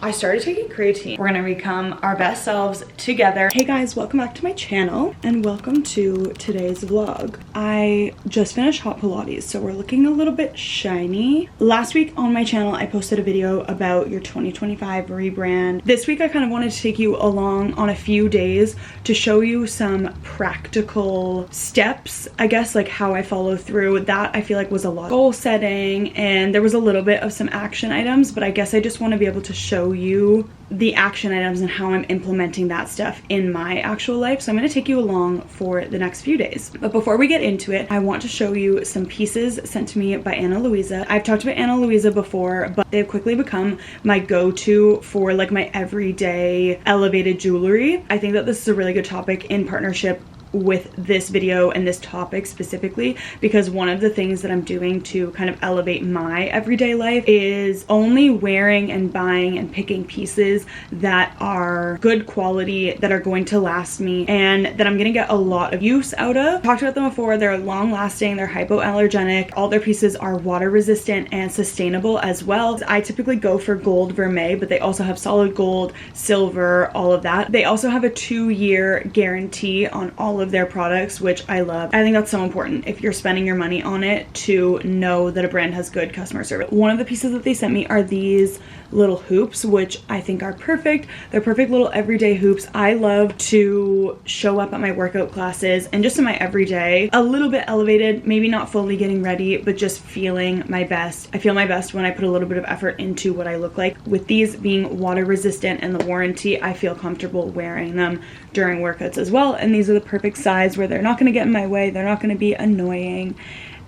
I started taking creatine. We're gonna become our best selves together. Hey guys, welcome back to my channel and welcome to today's vlog. I just finished hot Pilates, so we're looking a little bit shiny. Last week on my channel, I posted a video about your 2025 rebrand. This week, I kind of wanted to take you along on a few days to show you some practical steps, I guess, like how I follow through. That I feel like was a lot of goal setting and there was a little bit of some action items, but I guess I just want to be able to show you the action items and how I'm implementing that stuff in my actual life. So I'm going to take you along for the next few days. But before we get into it, I want to show you some pieces sent to me by Ana Luisa. I've talked about Ana Luisa before, but they've quickly become my go-to for like my everyday elevated jewelry. I think that this is a really good topic in partnership with this video and this topic specifically, because one of the things that I'm doing to kind of elevate my everyday life is only wearing and buying and picking pieces that are good quality, that are going to last me, and that I'm gonna get a lot of use out of. I've talked about them before. They're long lasting, they're hypoallergenic, all their pieces are water resistant and sustainable as well. I typically go for gold vermeil, but they also have solid gold, silver, all of that. They also have a 2-year guarantee on all of their products, which I love. I think that's so important if you're spending your money on it, to know that a brand has good customer service. One of the pieces that they sent me are these little hoops, which I think are perfect. They're perfect little everyday hoops. I love to show up at my workout classes and just in my everyday a little bit elevated, maybe not fully getting ready, but just feeling my best. I feel my best when I put a little bit of effort into what I look like. With these being water resistant and the warranty, I feel comfortable wearing them during workouts as well. And these are the perfect size where they're not going to get in my way, they're not going to be annoying,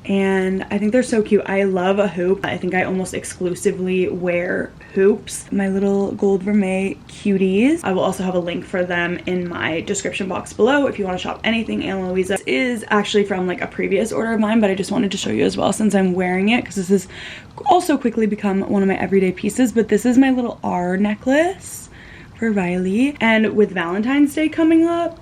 and I think they're so cute. I love a hoop. I think I almost exclusively wear hoops. My little gold vermeil cuties. I will also have a link for them in my description box below if you want to shop anything Ana Luisa. This is actually from like a previous order of mine, but I just wanted to show you as well since I'm wearing it, because this has also quickly become one of my everyday pieces. But this is my little R necklace for Riley, and with Valentine's Day coming up,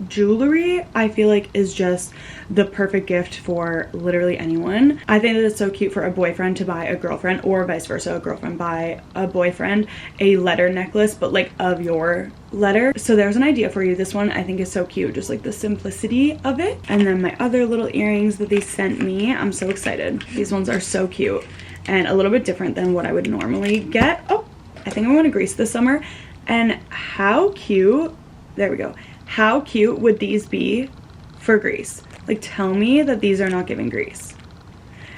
jewelry I feel like is just the perfect gift for literally anyone. I think that it's so cute for a boyfriend to buy a girlfriend, or vice versa, a girlfriend buy a boyfriend a letter necklace, but like of your letter. So there's an idea for you. This one I think is so cute, just like the simplicity of it. And then my other little earrings that they sent me, I'm so excited. These ones are so cute and a little bit different than what I would normally get. Oh, I think I want to Greece this summer. And how cute, there we go. How cute would these be for Greece? Like, tell me that these are not giving Greece.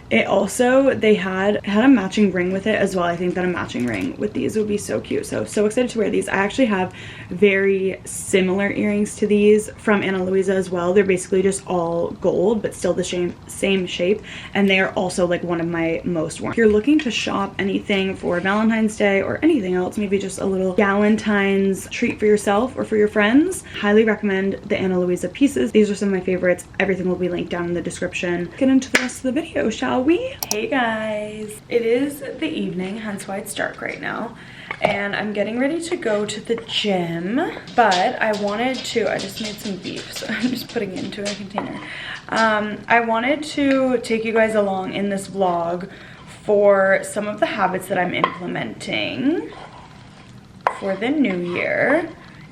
It also, they had a matching ring with it as well. I think that a matching ring with these would be so cute. So excited to wear these. I actually have very similar earrings to these from Ana Luisa as well. They're basically just all gold, but still the same shape. And they are also like one of my most worn. If you're looking to shop anything for Valentine's Day or anything else, maybe just a little Galentine's treat for yourself or for your friends, highly recommend the Ana Luisa pieces. These are some of my favorites. Everything will be linked down in the description. Get into the rest of the video, shall we? Hey guys, it is the evening, hence why it's dark right now, and I'm getting ready to go to the gym, but I just made some beef, so I'm just putting it into a container. I wanted to take you guys along in this vlog for some of the habits that I'm implementing for the new year.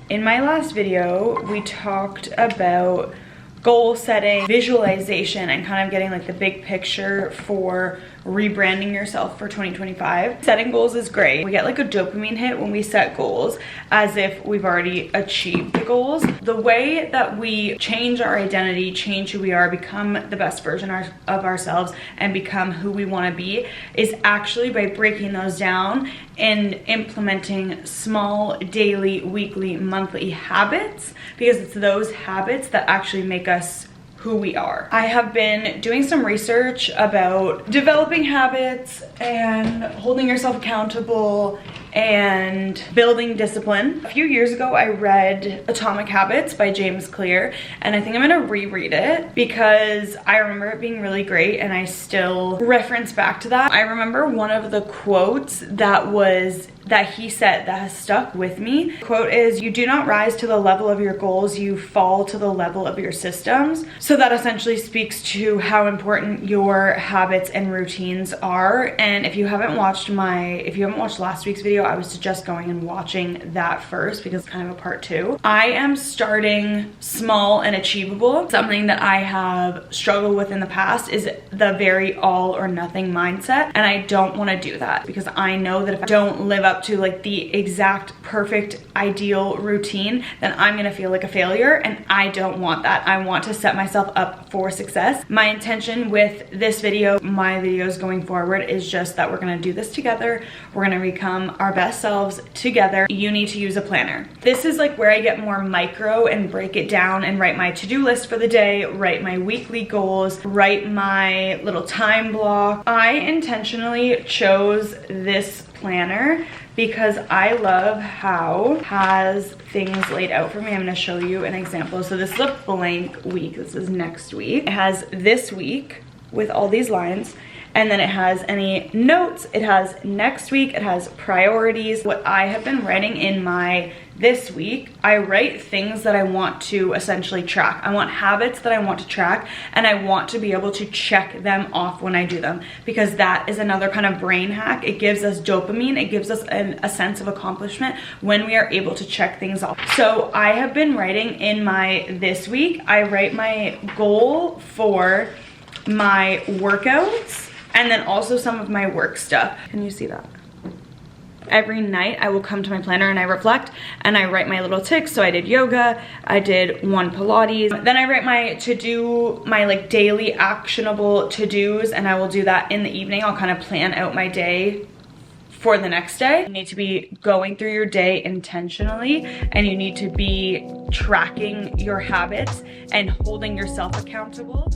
In my last video, we talked about goal setting, visualization, and kind of getting like the big picture for rebranding yourself for 2025. Setting goals is great. We get like a dopamine hit when we set goals, as if we've already achieved the goals. The way that we change our identity, change who we are, become the best version of ourselves, and become who we want to be is actually by breaking those down and implementing small daily, weekly, monthly habits, because it's those habits that actually make us who we are. I have been doing some research about developing habits and holding yourself accountable and building discipline. A few years ago, I read Atomic Habits by James Clear, and I think I'm gonna reread it because I remember it being really great and I still reference back to that. I remember one of the quotes that he said that has stuck with me. The quote is, "You do not rise to the level of your goals, you fall to the level of your systems." So that essentially speaks to how important your habits and routines are. And if you haven't watched last week's video, video, I was suggest going and watching that first because it's kind of a part 2. I am starting small and achievable. Something that I have struggled with in the past is the very all or nothing mindset, and I don't want to do that because I know that if I don't live up to like the exact perfect ideal routine, then I'm gonna feel like a failure, and I don't want that. I want to set myself up for success. My intention with this video, my videos going forward, is just that we're gonna do this together. We're gonna become our best selves together. You need to use a planner. This is like where I get more micro and break it down and write my to-do list for the day, write my weekly goals, write my little time block. I intentionally chose this planner because I love how it has things laid out for me. I'm gonna show you an example. So this is a blank week. This is next week. It has this week with all these lines, and then it has any notes, it has next week, it has priorities. What I have been writing in my this week, I write things that I want to essentially track. I want habits that I want to track, and I want to be able to check them off when I do them, because that is another kind of brain hack. It gives us dopamine, it gives us a sense of accomplishment when we are able to check things off. So I have been writing in my this week, I write my goal for my workouts and then also some of my work stuff. Can you see that? Every night I will come to my planner and I reflect and I write my little ticks. So I did yoga, I did 1 Pilates, then I write my to-do, my like daily actionable to-dos, and I will do that in the evening. I'll kind of plan out my day for the next day. You need to be going through your day intentionally, and you need to be tracking your habits and holding yourself accountable.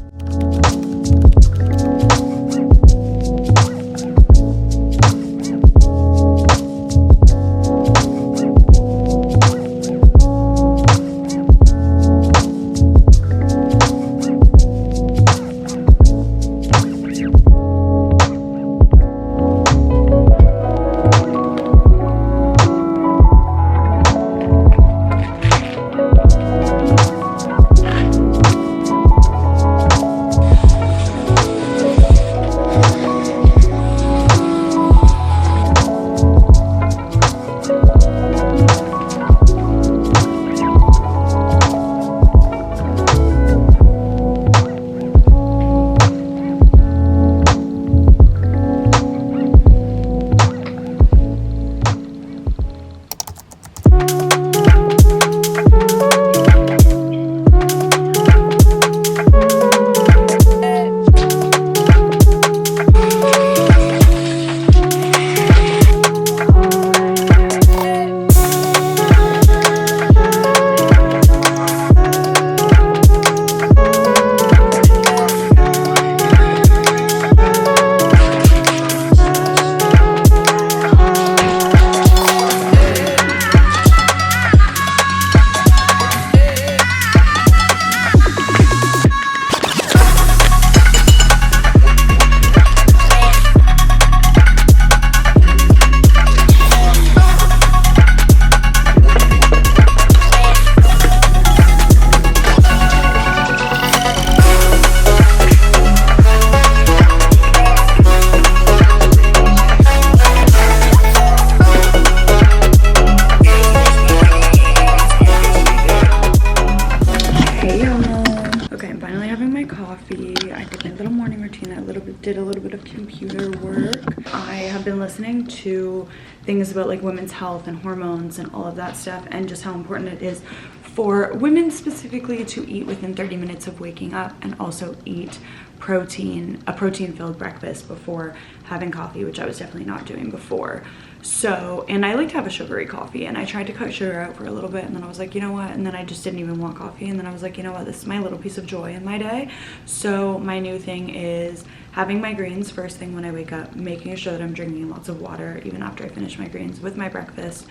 Did a little bit of computer work. I have been listening to things about like women's health and hormones and all of that stuff, and just how important it is for women specifically to eat within 30 minutes of waking up, and also eat a protein filled breakfast before having coffee, which I was definitely not doing before. So, and I like to have a sugary coffee, and I tried to cut sugar out for a little bit, and then I was like, you know what, and then I just didn't even want coffee, and then I was like, you know what, this is my little piece of joy in my day. So my new thing is having my greens first thing when I wake up, making sure that I'm drinking lots of water even after I finish my greens with my breakfast,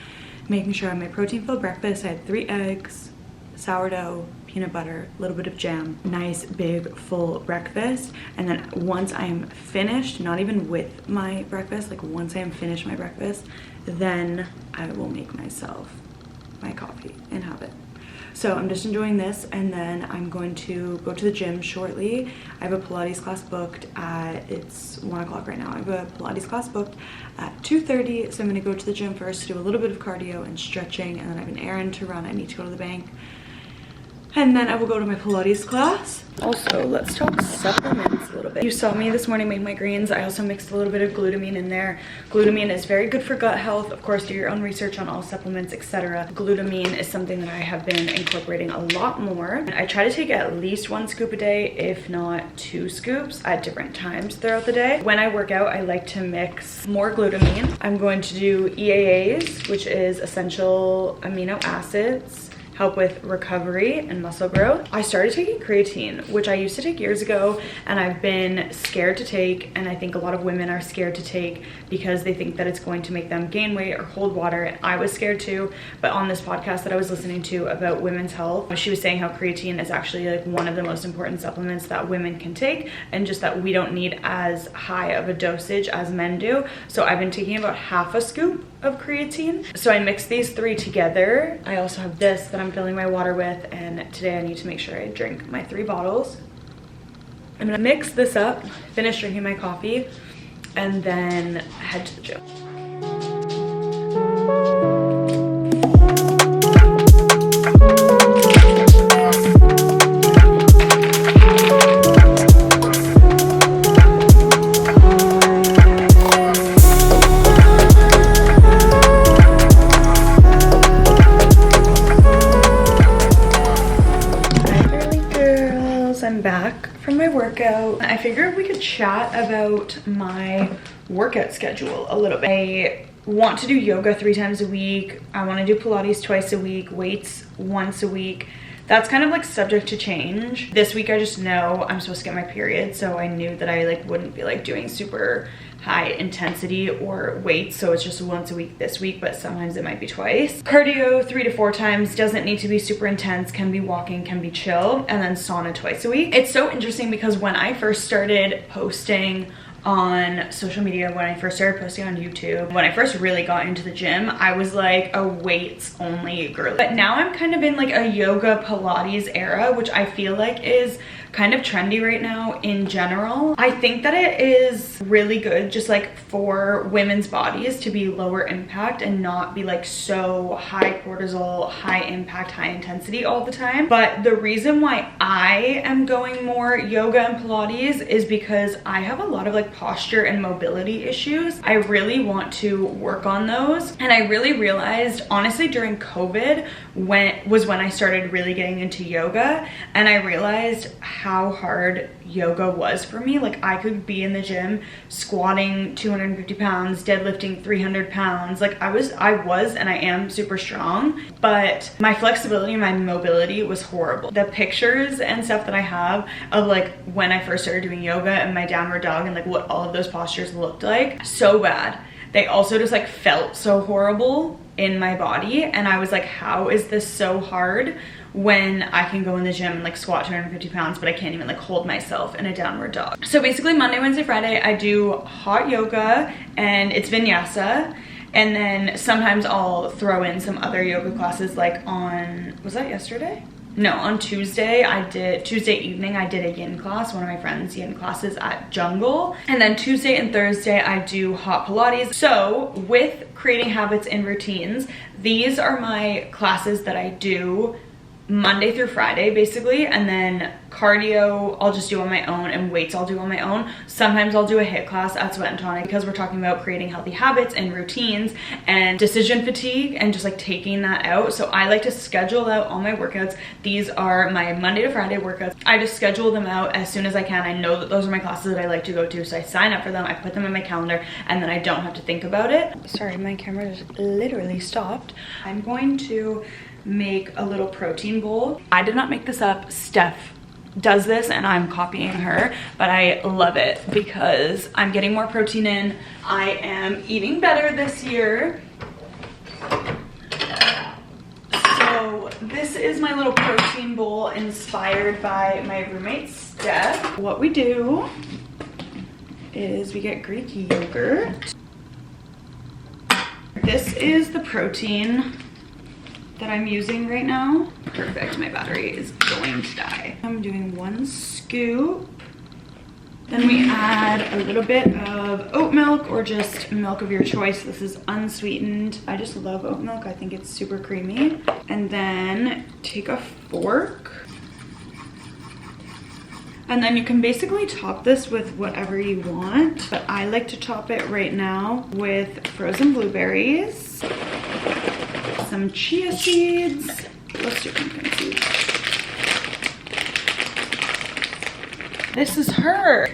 making sure I have my protein filled breakfast. I had 3 eggs, sourdough, peanut butter, a little bit of jam, nice big full breakfast. And then once I am finished, not even with my breakfast, like once I am finished my breakfast, then I will make myself my coffee and have it. So I'm just enjoying this, and then I'm going to go to the gym shortly. I have a Pilates class booked at, it's 1 o'clock right now. I have a Pilates class booked at 2:30, so I'm gonna go to the gym first, do a little bit of cardio and stretching, and then I have an errand to run. I need to go to the bank. And then I will go to my Pilates class. Also, let's talk supplements a little bit. You saw me this morning make my greens. I also mixed a little bit of glutamine in there. Glutamine is very good for gut health. Of course, do your own research on all supplements, etc. Glutamine is something that I have been incorporating a lot more. I try to take at least 1 scoop a day, if not 2 scoops at different times throughout the day. When I work out, I like to mix more glutamine. I'm going to do EAAs, which is essential amino acids, help with recovery and muscle growth. I started taking creatine, which I used to take years ago, and I've been scared to take, and I think a lot of women are scared to take because they think that it's going to make them gain weight or hold water, and I was scared too. But on this podcast that I was listening to about women's health, she was saying how creatine is actually like one of the most important supplements that women can take, and just that we don't need as high of a dosage as men do. So I've been taking about half a scoop of creatine. So I mix these 3 together. I also have this that I'm filling my water with, and today I need to make sure I drink my 3 bottles. I'm gonna mix this up, finish drinking my coffee, and then head to the gym. I'm back from my workout. I figured we could chat about my workout schedule a little bit. I want to do yoga 3 times a week. I want to do Pilates twice a week, weights once a week. That's kind of like subject to change. This week I just know I'm supposed to get my period, so I knew that I like wouldn't be like doing super high intensity or weights, so it's just once a week this week, but sometimes it might be twice. Cardio 3 to 4 times, doesn't need to be super intense, can be walking, can be chill, and then sauna twice a week. It's so interesting because when I first started posting on social media, when I first started posting on YouTube, when I first really got into the gym, I was like a weights only girl. But now I'm kind of in like a yoga Pilates era, which I feel like is kind of trendy right now in general. I think that it is really good just like for women's bodies to be lower impact and not be like so high cortisol, high impact, high intensity all the time. But the reason why I am going more yoga and Pilates is because I have a lot of like posture and mobility issues. I really want to work on those. And I really realized honestly during COVID when I started really getting into yoga, and I realized how hard yoga was for me. Like I could be in the gym squatting 250 pounds, deadlifting 300 pounds. Like I was and I am super strong, but my flexibility and my mobility was horrible. The pictures and stuff that I have of like when I first started doing yoga and my downward dog and like what all of those postures looked like, so bad. They also just like felt so horrible in my body, and I was like, how is this so hard when I can go in the gym and like squat 250 pounds, but I can't even like hold myself in a downward dog. So basically Monday, Wednesday, Friday, I do hot yoga and it's vinyasa. And then sometimes I'll throw in some other yoga classes like on, was that yesterday? No, on Tuesday evening I did a yin class, one of my friends' yin classes at Jungle. And then Tuesday and Thursday I do hot Pilates. So with creating habits and routines, these are my classes that I do Monday through Friday basically, and then cardio I'll just do on my own, and weights I'll do on my own. Sometimes I'll do a HIIT class at Sweat and Tonic because we're talking about creating healthy habits and routines and decision fatigue and just like taking that out. So I like to schedule out all my workouts. These are my Monday to Friday workouts. I just schedule them out as soon as I can. I know that those are my classes that I like to go to, so I sign up for them, I put them in my calendar, and then I don't have to think about it. Sorry, my camera just literally stopped. I'm going to make a little protein bowl. I did not make this up. Steph does this and I'm copying her, but I love it because I'm getting more protein in. I am eating better this year. So this is my little protein bowl inspired by my roommate Steph. What we do is we get Greek yogurt. This is the protein that I'm using right now. Perfect, my battery is going to die. I'm doing 1 scoop. Then we add a little bit of oat milk or just milk of your choice. This is unsweetened. I just love oat milk. I think it's super creamy. And then take a fork. And then you can basically top this with whatever you want. But I like to top it right now with frozen blueberries, some chia seeds. Let's do pumpkin seeds. This is her.